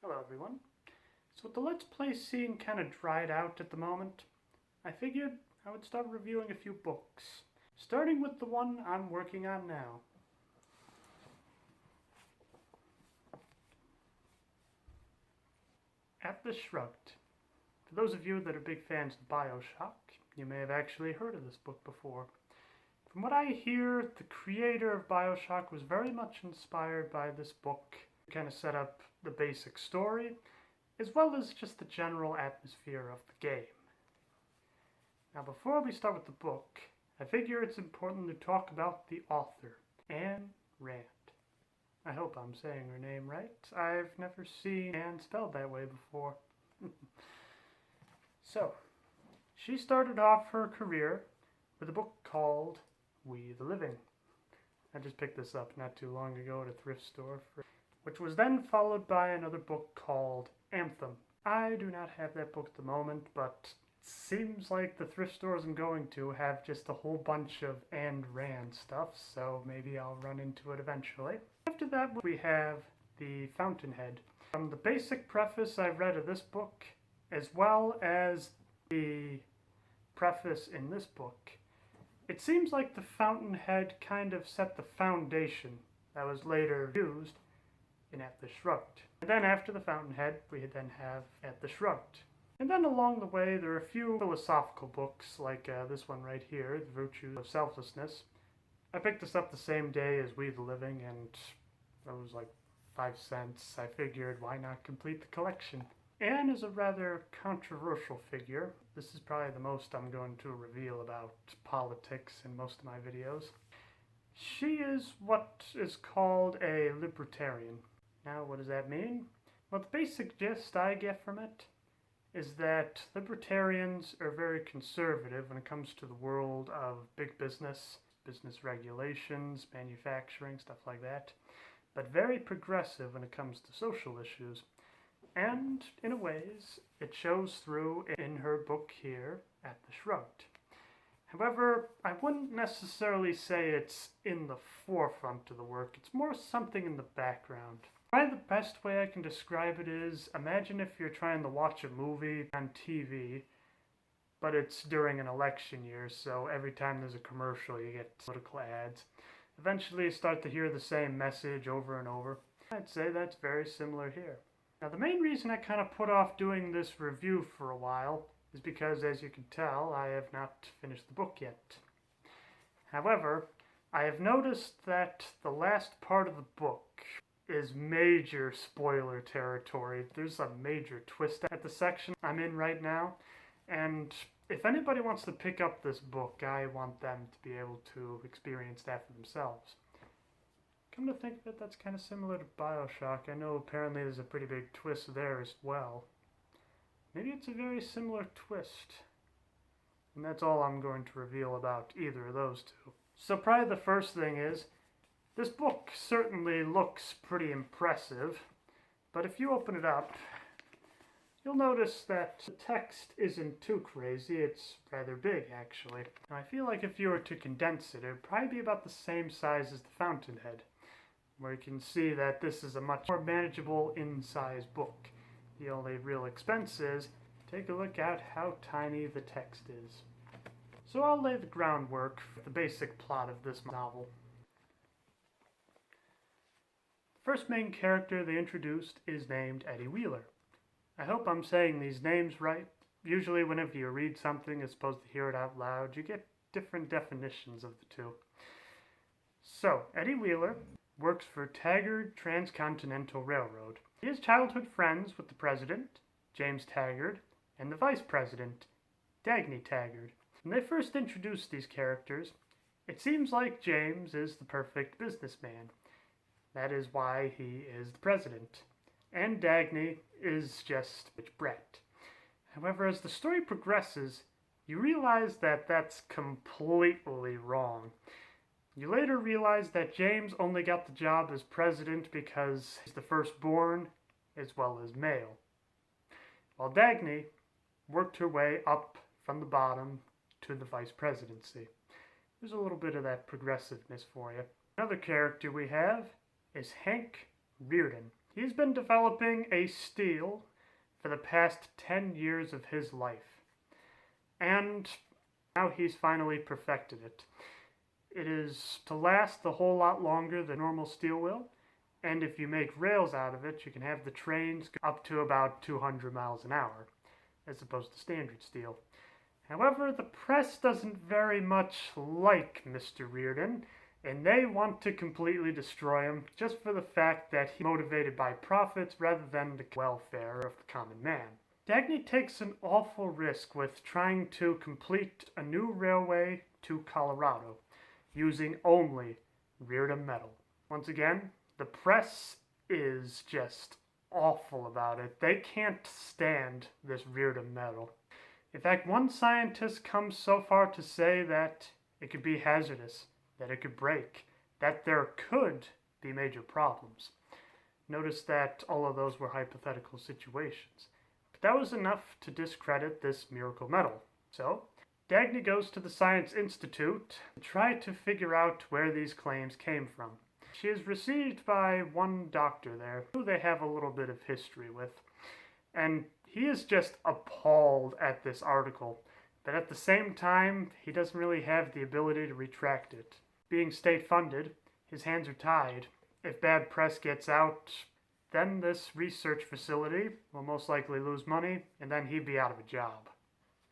Hello everyone. So with the Let's Play scene kind of dried out at the moment, I figured I would start reviewing a few books, starting with the one I'm working on now. Atlas Shrugged. For those of you that are big fans of BioShock, you may have actually heard of this book before. From what I hear, the creator of BioShock was very much inspired by this book to kind of set up the basic story, as well as just the general atmosphere of the game. Now before we start with the book, I figure it's important to talk about the author, Ayn Rand. I hope I'm saying her name right. I've never seen Anne spelled that way before. So, she started off her career with a book called We the Living. I just picked this up not too long ago at a thrift store, which was then followed by another book called Anthem. I do not have that book at the moment, but it seems like the thrift stores I'm going to have just a whole bunch of Ayn Rand stuff, so maybe I'll run into it eventually. After that, we have The Fountainhead. From the basic preface I've read of this book, as well as the preface in this book, it seems like The Fountainhead kind of set the foundation that was later used in Atlas Shrugged. And then after The Fountainhead, we then have Atlas Shrugged. And then along the way, there are a few philosophical books, like this one right here, The Virtues of Selflessness. I picked this up the same day as We the Living, and it was like 5 cents. I figured, why not complete the collection? Anne is a rather controversial figure. This is probably the most I'm going to reveal about politics in most of my videos. She is what is called a libertarian. Now, what does that mean? Well, the basic gist I get from it is that libertarians are very conservative when it comes to the world of big business, business regulations, manufacturing, stuff like that, but very progressive when it comes to social issues. And, in a ways, it shows through in her book here, Atlas Shrugged. However, I wouldn't necessarily say it's in the forefront of the work. It's more something in the background. Probably the best way I can describe it is, imagine if you're trying to watch a movie on TV, but it's during an election year, so every time there's a commercial you get political ads. Eventually you start to hear the same message over and over. I'd say that's very similar here. Now the main reason I kind of put off doing this review for a while is because, as you can tell, I have not finished the book yet. However, I have noticed that the last part of the book is major spoiler territory. There's a major twist at the section I'm in right now, and if anybody wants to pick up this book, I want them to be able to experience that for themselves. Come to think of it, that's kind of similar to BioShock. I know apparently there's a pretty big twist there as well. Maybe it's a very similar twist. And that's all I'm going to reveal about either of those two. So probably the first thing is, this book certainly looks pretty impressive, but if you open it up, you'll notice that the text isn't too crazy. It's rather big, actually. And I feel like if you were to condense it, it would probably be about the same size as The Fountainhead, where you can see that this is a much more manageable in-size book. The only real expense is, take a look at how tiny the text is. So I'll lay the groundwork for the basic plot of this novel. The first main character they introduced is named Eddie Wheeler. I hope I'm saying these names right. Usually whenever you read something as opposed to hear it out loud, you get different definitions of the two. So, Eddie Wheeler works for Taggart Transcontinental Railroad. He is childhood friends with the president, James Taggart, and the vice president, Dagny Taggart. When they first introduced these characters, it seems like James is the perfect businessman. That is why he is the president. And Dagny is just a brat. However, as the story progresses, you realize that that's completely wrong. You later realize that James only got the job as president because he's the firstborn as well as male, while Dagny worked her way up from the bottom to the vice presidency. There's a little bit of that progressiveness for you. Another character we have is Hank Reardon. He's been developing a steel for the past 10 years of his life, and now he's finally perfected it. It is to last a whole lot longer than normal steel will, and if you make rails out of it, you can have the trains go up to about 200 miles an hour, as opposed to standard steel. However, the press doesn't very much like Mr. Reardon, and they want to completely destroy him just for the fact that he's motivated by profits rather than the welfare of the common man. Dagny takes an awful risk with trying to complete a new railway to Colorado, using only Reardon metal. Once again, the press is just awful about it. They can't stand this Reardon metal. In fact, one scientist comes so far to say that it could be hazardous, that it could break, that there could be major problems. Notice that all of those were hypothetical situations. But that was enough to discredit this miracle metal. So, Dagny goes to the Science Institute to try to figure out where these claims came from. She is received by one doctor there, who they have a little bit of history with. And he is just appalled at this article, but at the same time, he doesn't really have the ability to retract it. Being state-funded, his hands are tied. If bad press gets out, then this research facility will most likely lose money, and then he'd be out of a job.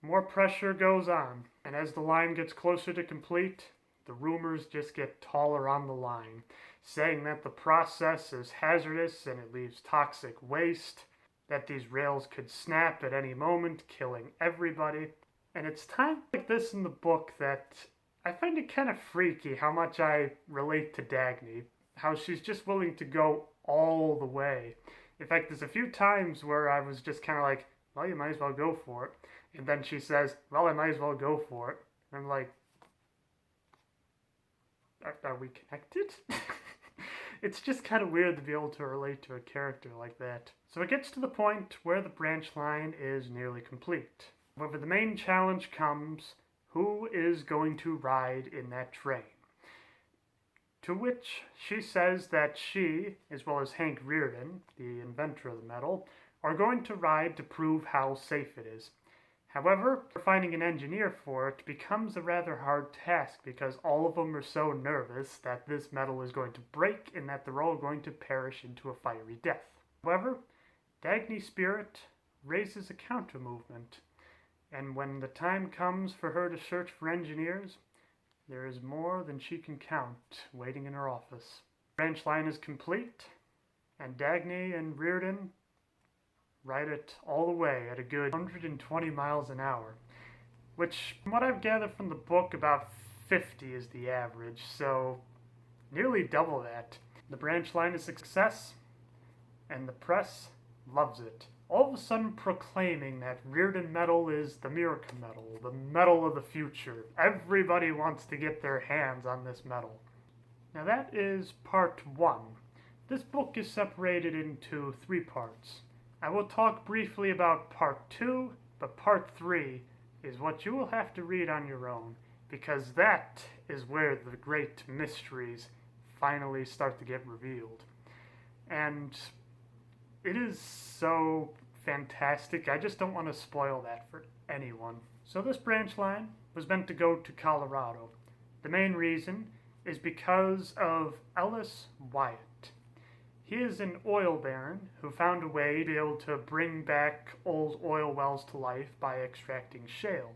More pressure goes on, and as the line gets closer to complete, the rumors just get taller on the line, saying that the process is hazardous and it leaves toxic waste, that these rails could snap at any moment, killing everybody. And it's times like this in the book that I find it kind of freaky how much I relate to Dagny, how she's just willing to go all the way. In fact, there's a few times where I was just kind of like, well, you might as well go for it. And then she says, well, I might as well go for it. And I'm like, are we connected? It's just kind of weird to be able to relate to a character like that. So it gets to the point where the branch line is nearly complete. However, the main challenge comes, who is going to ride in that train? To which she says that she, as well as Hank Reardon, the inventor of the metal, are going to ride to prove how safe it is. However, finding an engineer for it becomes a rather hard task because all of them are so nervous that this metal is going to break and that they're all going to perish into a fiery death. However, Dagny's spirit raises a counter-movement, and when the time comes for her to search for engineers, there is more than she can count waiting in her office. The branch line is complete, and Dagny and Reardon ride it all the way at a good 120 miles an hour, which, from what I've gathered from the book, about 50 is the average, so nearly double that. The branch line is a success, and the press loves it, all of a sudden proclaiming that Reardon metal is the miracle metal, the metal of the future. Everybody wants to get their hands on this metal. Now that is part 1. This book is separated into 3 parts. I will talk briefly about part 2, but part 3 is what you will have to read on your own, because that is where the great mysteries finally start to get revealed. And it is so fantastic, I just don't want to spoil that for anyone. So this branch line was meant to go to Colorado. The main reason is because of Ellis Wyatt. He is an oil baron who found a way to be able to bring back old oil wells to life by extracting shale,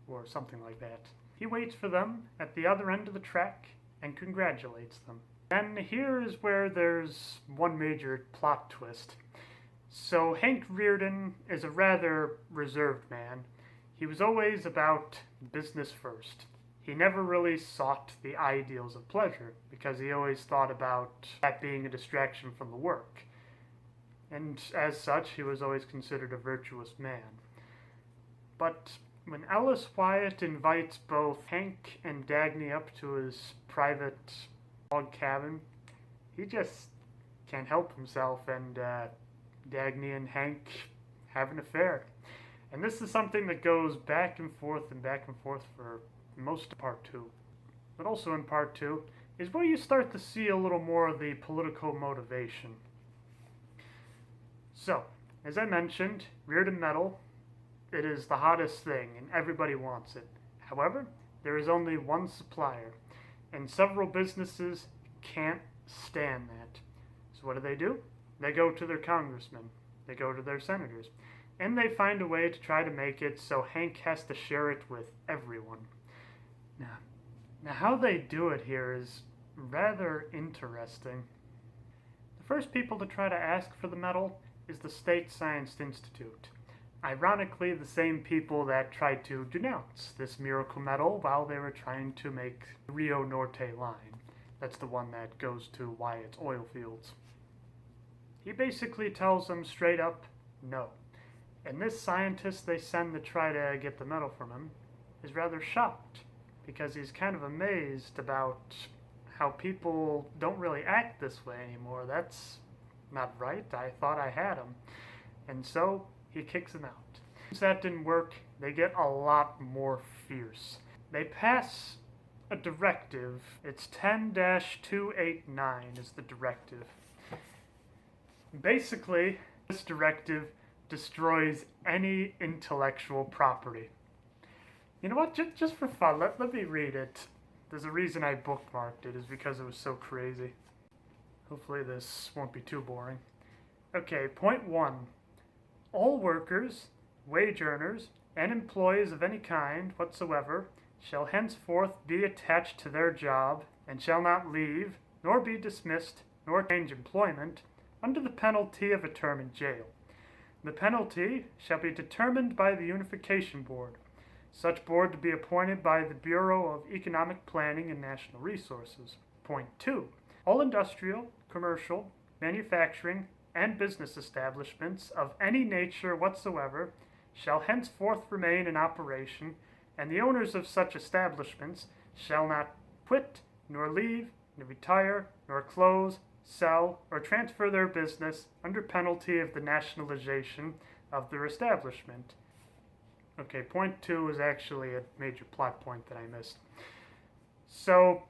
or something like that. He waits for them at the other end of the track and congratulates them. And here is where there's one major plot twist. So Hank Reardon is a rather reserved man. He was always about business first. He never really sought the ideals of pleasure, because he always thought about that being a distraction from the work. And as such, he was always considered a virtuous man. But when Ellis Wyatt invites both Hank and Dagny up to his private log cabin, he just can't help himself, and Dagny and Hank have an affair. And this is something that goes back and forth for most of part 2. But also in part 2 is where you start to see a little more of the political motivation. So, as I mentioned, Reardon Metal, it is the hottest thing and everybody wants it. However, there is only one supplier, and several businesses can't stand that. So what do? They go to their congressmen, they go to their senators, and they find a way to try to make it so Hank has to share it with everyone. Now how they do it here is rather interesting. The first people to try to ask for the metal is the State Science Institute. Ironically, the same people that tried to denounce this miracle metal while they were trying to make the Rio Norte line. That's the one that goes to Wyatt's oil fields. He basically tells them straight up, no. And this scientist they send to try to get the metal from him is rather shocked, because he's kind of amazed about how people don't really act this way anymore. That's not right. I thought I had him. And so he kicks him out. Since that didn't work, they get a lot more fierce. They pass a directive. It's 10-289 is the directive. Basically, this directive destroys any intellectual property. You know what? Just for fun, let me read it. There's a reason I bookmarked it, is because it was so crazy. Hopefully this won't be too boring. Okay, point 1. All workers, wage earners, and employees of any kind whatsoever shall henceforth be attached to their job, and shall not leave, nor be dismissed, nor change employment, under the penalty of a term in jail. The penalty shall be determined by the Unification Board, such board to be appointed by the Bureau of Economic Planning and National Resources. Point 2. All industrial, commercial, manufacturing, and business establishments of any nature whatsoever shall henceforth remain in operation, and the owners of such establishments shall not quit, nor leave, nor retire, nor close, sell, or transfer their business under penalty of the nationalization of their establishment. Okay, point 2 is actually a major plot point that I missed. So,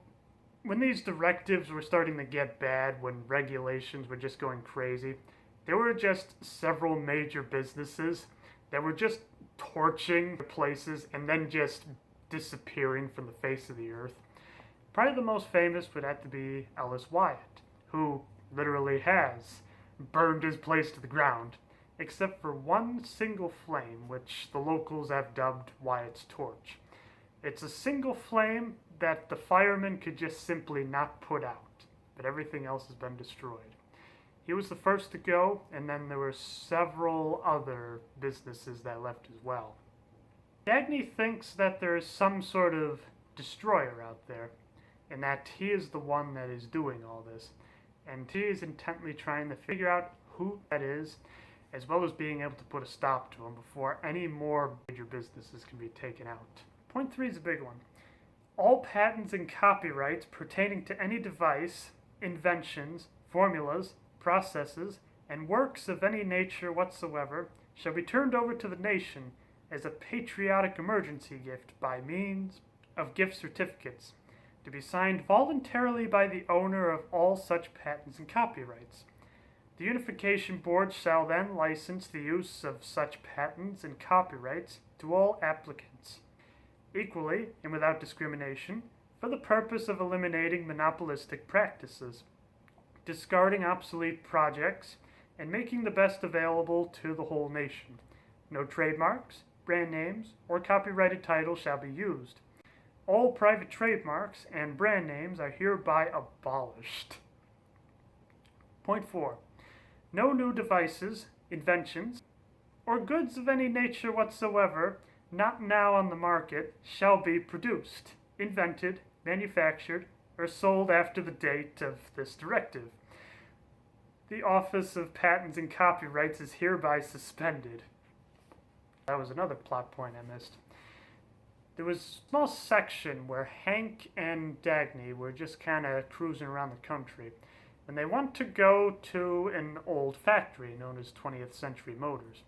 when these directives were starting to get bad, when regulations were just going crazy, there were just several major businesses that were just torching places and then just disappearing from the face of the earth. Probably the most famous would have to be Ellis Wyatt, who literally has burned his place to the ground, except for one single flame, which the locals have dubbed Wyatt's Torch. It's a single flame that the firemen could just simply not put out, but everything else has been destroyed. He was the first to go, and then there were several other businesses that left as well. Dagny thinks that there is some sort of destroyer out there, and that he is the one that is doing all this, and he is intently trying to figure out who that is, as well as being able to put a stop to him before any more major businesses can be taken out. Point 3 is a big one. All patents and copyrights pertaining to any device, inventions, formulas, processes, and works of any nature whatsoever shall be turned over to the nation as a patriotic emergency gift by means of gift certificates, to be signed voluntarily by the owner of all such patents and copyrights. The Unification Board shall then license the use of such patents and copyrights to all applicants, equally and without discrimination, for the purpose of eliminating monopolistic practices, discarding obsolete projects, and making the best available to the whole nation. No trademarks, brand names, or copyrighted titles shall be used. All private trademarks and brand names are hereby abolished. Point 4. No new devices, inventions, or goods of any nature whatsoever, not now on the market, shall be produced, invented, manufactured, or sold after the date of this directive. The Office of Patents and Copyrights is hereby suspended. That was another plot point I missed. There was a small section where Hank and Dagny were just kind of cruising around the country, and they want to go to an old factory known as 20th Century Motors,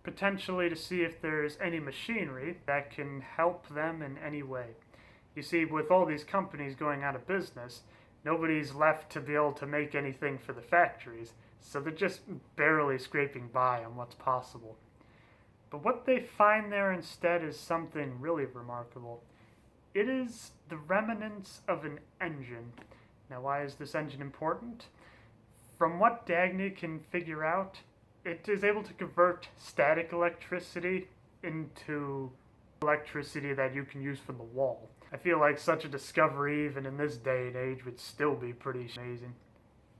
potentially to see if there's any machinery that can help them in any way. You see, with all these companies going out of business, nobody's left to be able to make anything for the factories, so they're just barely scraping by on what's possible. But what they find there instead is something really remarkable. It is the remnants of an engine. Now, why is this engine important? From what Dagny can figure out, it is able to convert static electricity into electricity that you can use from the wall. I feel like such a discovery, even in this day and age, would still be pretty amazing.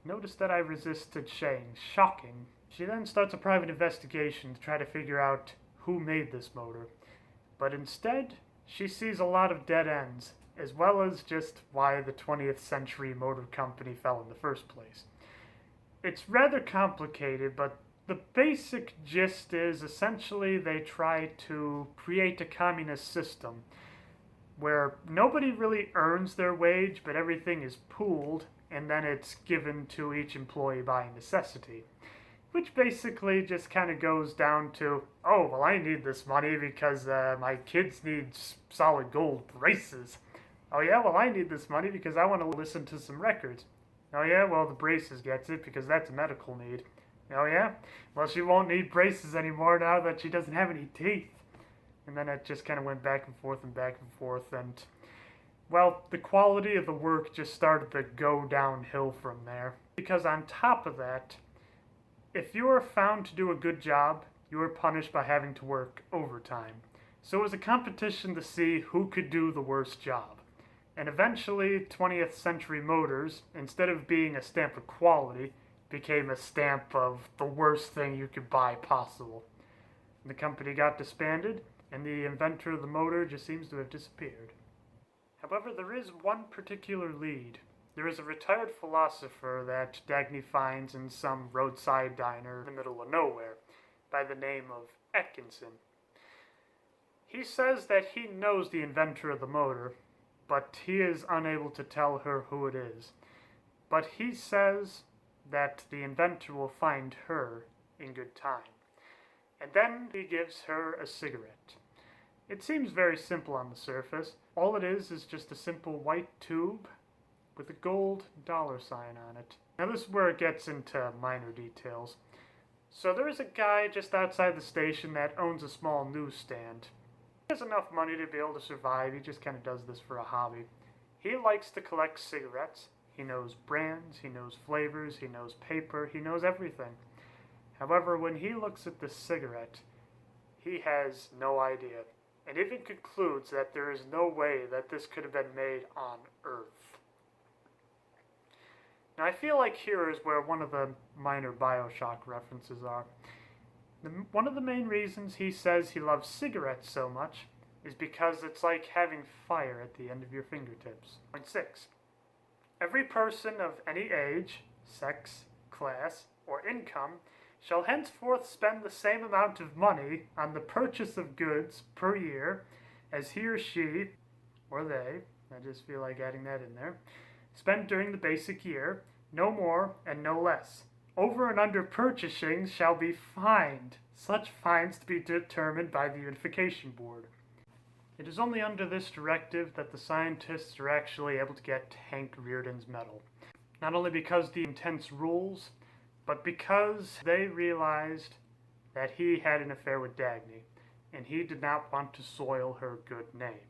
Notice that I resisted saying shocking. She then starts a private investigation to try to figure out who made this motor. But instead, she sees a lot of dead ends, as well as just why the 20th Century Motor Company fell in the first place. It's rather complicated, but the basic gist is essentially they try to create a communist system where nobody really earns their wage, but everything is pooled, and then it's given to each employee by necessity. Which basically just kind of goes down to, oh, well, I need this money because my kids need solid gold braces. Oh, yeah, well, I need this money because I want to listen to some records. Oh, yeah, well, the braces gets it because that's a medical need. Oh, yeah? Well, she won't need braces anymore now that she doesn't have any teeth. And then it just kind of went back and forth and back and forth. And, well, the quality of the work just started to go downhill from there. Because on top of that, if you were found to do a good job, you were punished by having to work overtime. So it was a competition to see who could do the worst job. And eventually, 20th Century Motors, instead of being a stamp of quality, became a stamp of the worst thing you could buy possible. The company got disbanded, and the inventor of the motor just seems to have disappeared. However, there is one particular lead. There is a retired philosopher that Dagny finds in some roadside diner in the middle of nowhere, by the name of Atkinson. He says that he knows the inventor of the motor, but he is unable to tell her who it is. But he says that the inventor will find her in good time. And then he gives her a cigarette. It seems very simple on the surface. All it is just a simple white tube with a gold dollar sign on it. Now this is where it gets into minor details. So there is a guy just outside the station that owns a small newsstand. He has enough money to be able to survive. He just kind of does this for a hobby. He likes to collect cigarettes. He knows brands, he knows flavors, he knows paper, he knows everything. However, when he looks at this cigarette, he has no idea, and even concludes that there is no way that this could have been made on Earth. Now, I feel like here is where one of the minor Bioshock references are. One of the main reasons he says he loves cigarettes so much is because it's like having fire at the end of your fingertips. Point 6. Every person of any age, sex, class, or income shall henceforth spend the same amount of money on the purchase of goods per year as he or she, or they, I just feel like adding that in there, spent during the basic year, no more and no less. Over and under purchasing shall be fined, such fines to be determined by the Unification Board. It is only under this directive that the scientists are actually able to get Hank Reardon's medal. Not only because of the intense rules, but because they realized that he had an affair with Dagny, and he did not want to soil her good name.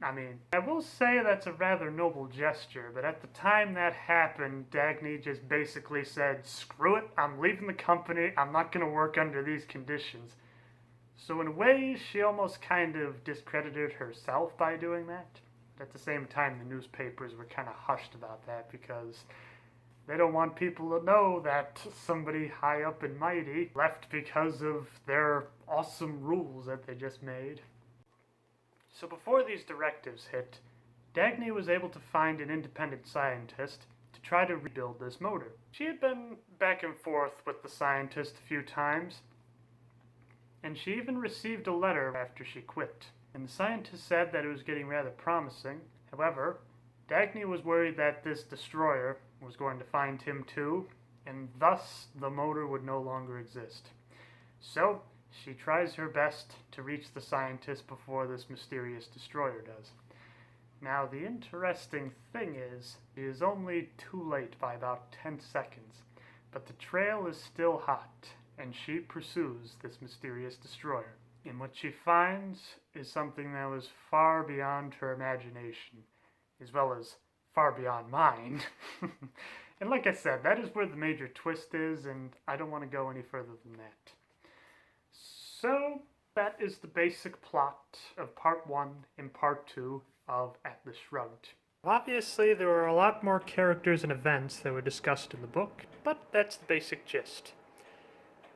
I mean, I will say that's a rather noble gesture, but at the time that happened, Dagny just basically said, screw it, I'm leaving the company, I'm not going to work under these conditions. So in a way, she almost kind of discredited herself by doing that. But at the same time, the newspapers were kind of hushed about that because they don't want people to know that somebody high up and mighty left because of their awesome rules that they just made. So before these directives hit, Dagny was able to find an independent scientist to try to rebuild this motor. She had been back and forth with the scientist a few times, and she even received a letter after she quit. And the scientist said that it was getting rather promising. However, Dagny was worried that this destroyer was going to find him too, and thus the motor would no longer exist. So, she tries her best to reach the scientist before this mysterious destroyer does. Now, the interesting thing is, he is only too late by about 10 seconds, but the trail is still hot, and she pursues this mysterious destroyer. And what she finds is something that was far beyond her imagination, as well as far beyond mine. And like I said, that is where the major twist is, and I don't want to go any further than that. So, that is the basic plot of Part 1 and Part 2 of Atlas Shrugged. Obviously, there were a lot more characters and events that were discussed in the book, but that's the basic gist.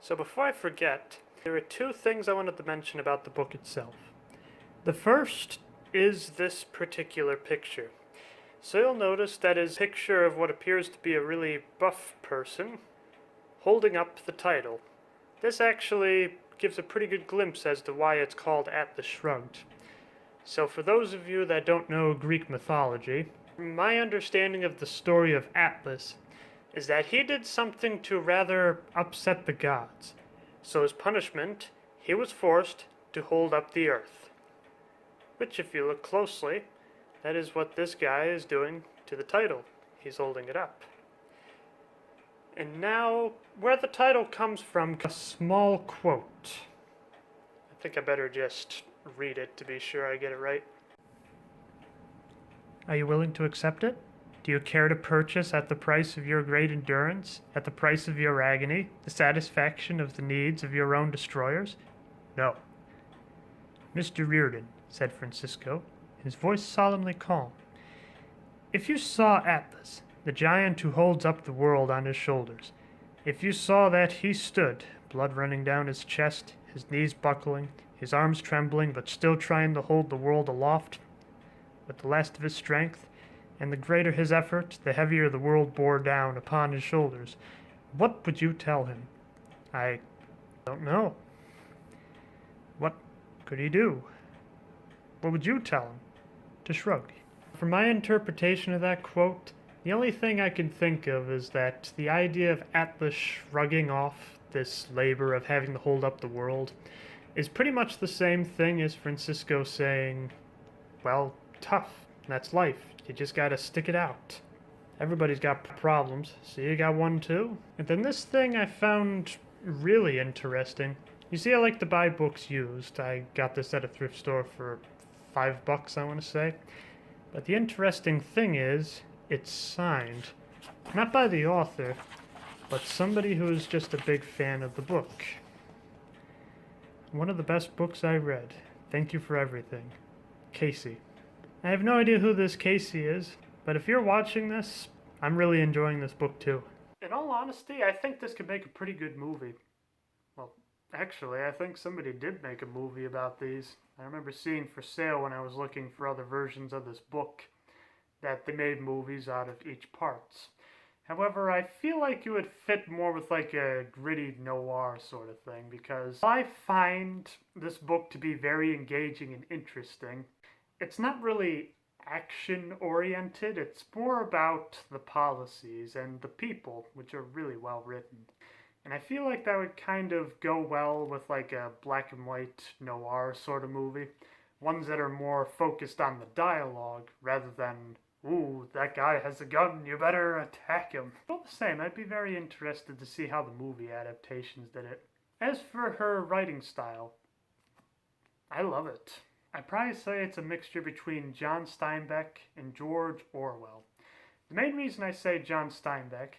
So before I forget, there are two things I wanted to mention about the book itself. The first is this particular picture. So you'll notice that is a picture of what appears to be a really buff person holding up the title. This actually gives a pretty good glimpse as to why it's called Atlas Shrugged. So for those of you that don't know Greek mythology, my understanding of the story of Atlas is that he did something to rather upset the gods. So as punishment, he was forced to hold up the earth. Which, if you look closely, that is what this guy is doing to the title. He's holding it up. And now, where the title comes from, a small quote. I think I better just read it to be sure I get it right. Are you willing to accept it? Do you care to purchase at the price of your great endurance, at the price of your agony, the satisfaction of the needs of your own destroyers? No. Mr. Reardon, said Francisco, his voice solemnly calm. If you saw Atlas, the giant who holds up the world on his shoulders, if you saw that he stood, blood running down his chest, his knees buckling, his arms trembling, but still trying to hold the world aloft with the last of his strength, and the greater his effort, the heavier the world bore down upon his shoulders, what would you tell him? I don't know. What could he do? What would you tell him? To shrug. For my interpretation of that quote, the only thing I can think of is that the idea of Atlas shrugging off this labor of having to hold up the world is pretty much the same thing as Francisco saying, well, tough, that's life. You just gotta stick it out. Everybody's got problems, so you got one too? And then this thing I found really interesting. You see, I like to buy books used. I got this at a thrift store for $5, I want to say. But the interesting thing is, it's signed. Not by the author, but somebody who's just a big fan of the book. One of the best books I read. Thank you for everything. Casey. I have no idea who this Casey is, but if you're watching this, I'm really enjoying this book too. In all honesty, I think this could make a pretty good movie. Well, actually, I think somebody did make a movie about these. I remember seeing for sale when I was looking for other versions of this book that they made movies out of each parts. However, I feel like it would fit more with like a gritty noir sort of thing, because I find this book to be very engaging and interesting. It's not really action-oriented, it's more about the policies and the people, which are really well written. And I feel like that would kind of go well with like a black and white noir sort of movie. Ones that are more focused on the dialogue rather than, ooh, that guy has a gun, you better attack him. All the same, I'd be very interested to see how the movie adaptations did it. As for her writing style, I love it. I'd probably say it's a mixture between John Steinbeck and George Orwell. The main reason I say John Steinbeck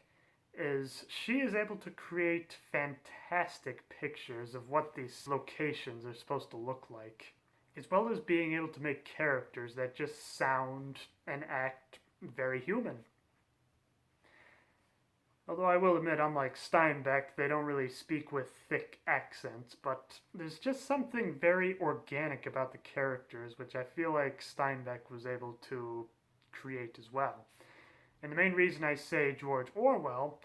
is she is able to create fantastic pictures of what these locations are supposed to look like, as well as being able to make characters that just sound and act very human. Although I will admit, unlike Steinbeck, they don't really speak with thick accents, but there's just something very organic about the characters, which I feel like Steinbeck was able to create as well. And the main reason I say George Orwell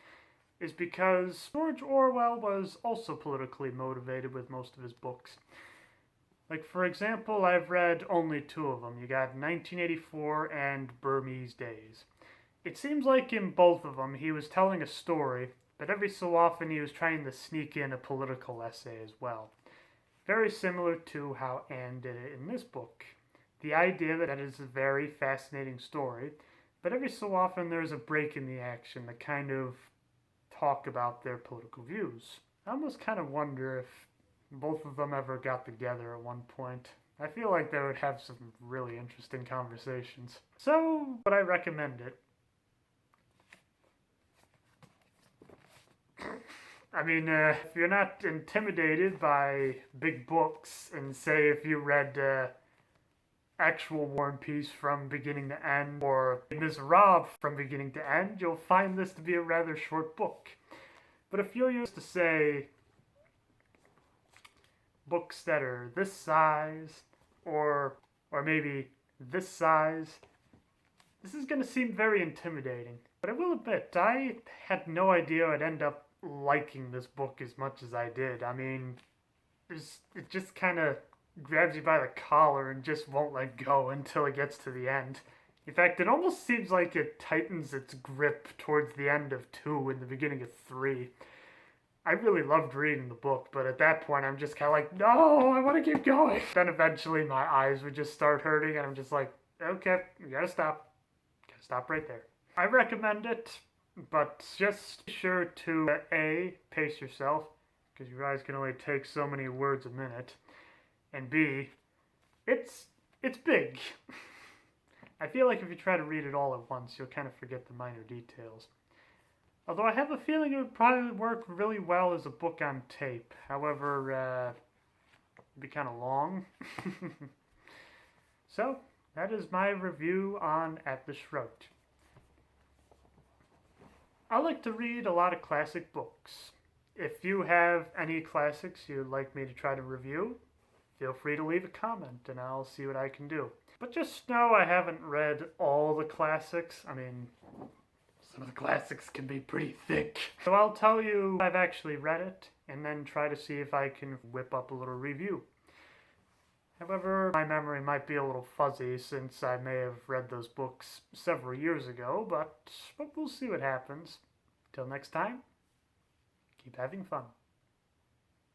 is because George Orwell was also politically motivated with most of his books. Like, for example, I've read only two of them. You got 1984 and Burmese Days. It seems like in both of them he was telling a story, but every so often he was trying to sneak in a political essay as well. Very similar to how Anne did it in this book. the idea that it is a very fascinating story, but every so often there's a break in the action that kind of talk about their political views. I almost kind of wonder if both of them ever got together at one point. I feel like they would have some really interesting conversations. So, would I recommend it? I mean, if you're not intimidated by big books, and say if you read actual War and Peace from beginning to end, or Les Miserables from beginning to end, you'll find this to be a rather short book. But if you're used to, say, books that are this size, or maybe this size, this is going to seem very intimidating. But I will admit, I had no idea I'd end up liking this book as much as I did. I mean, it just kind of grabs you by the collar and just won't let go until it gets to the end. In fact, it almost seems like it tightens its grip towards the end of 2 and the beginning of 3. I really loved reading the book, but at that point I'm just kind of like, no, I want to keep going. Then eventually my eyes would just start hurting and I'm just like, okay, you gotta stop. Gotta stop right there. I recommend it, but just be sure to A, pace yourself, because your eyes can only take so many words a minute, and B, it's big. I feel like if you try to read it all at once, you'll kind of forget the minor details. Although I have a feeling it would probably work really well as a book on tape. However, it'd be kind of long. So, that is my review on Atlas Shrugged. I like to read a lot of classic books. If you have any classics you'd like me to try to review, feel free to leave a comment and I'll see what I can do. But just know I haven't read all the classics. I mean, some of the classics can be pretty thick. So I'll tell you I've actually read it and then try to see if I can whip up a little review. However, my memory might be a little fuzzy since I may have read those books several years ago, but we'll see what happens. Till next time, keep having fun.